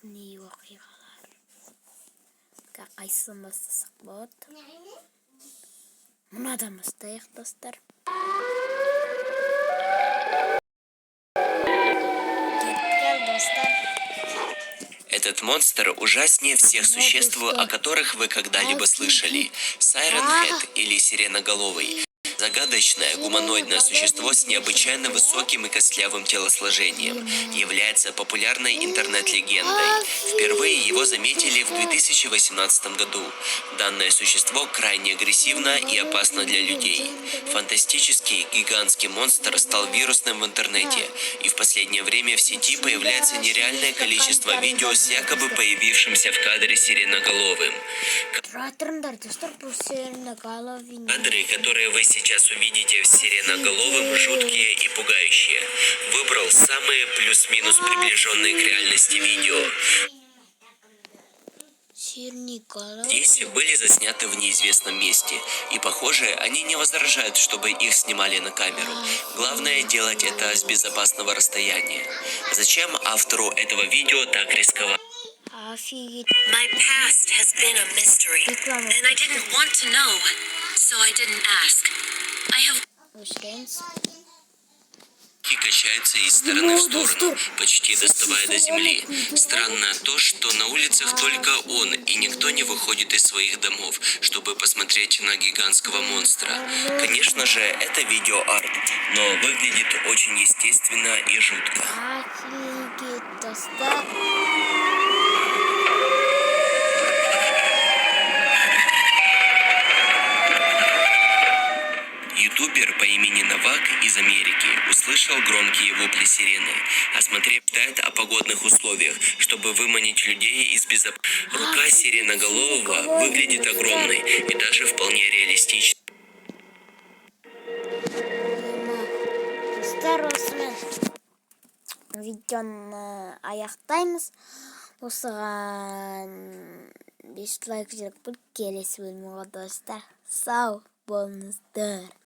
Не оқиғалар. Қайсысын бастасақ болады? Мынадан бастайық, достар. Кеткен, достар. Этот монстр ужаснее всех существ, о которых вы когда-либо слышали. Сайрен Хед или Сиреноголовый. Загадочное гуманоидное существо с необычайно высоким и костлявым телосложением является популярной интернет-легендой. Впервые его заметили в 2018 году. Данное существо крайне агрессивно и опасно для людей. Фантастический гигантский монстр стал вирусным в интернете, и в последнее время в сети появляется нереальное количество видео с якобы появившимся в кадре сиреноголовым. Кадры, которые вы сейчас увидите с сиреноголовым, жуткие и пугающие. Выбрал самые плюс-минус приближенные к реальности видео. Здесь были засняты в неизвестном месте, и, похоже, они не возражают, чтобы их снимали на камеру. Главное делать это с безопасного расстояния. Зачем автору этого видео так рисковать? My past has been a mystery, and I didn't want to know, so I didn't ask. I have... И качаются из стороны в сторону, почти доставая до земли. Странно то, что на улицах только он, и никто не выходит из своих домов, чтобы посмотреть на гигантского монстра. Конечно же, это видеоарт, но выглядит очень естественно и жутко. Ютубер по имени Навак из Америки услышал громкие вопли сирены, осмотрев о погодных условиях, чтобы выманить людей из безопасности. Рука сиреноголового выглядит огромной и даже вполне реалистичной. Видеоны аяқтаймыз. Осыған 5 лайк жүріп келесі бөлімге, достар. Сау болыңыздар.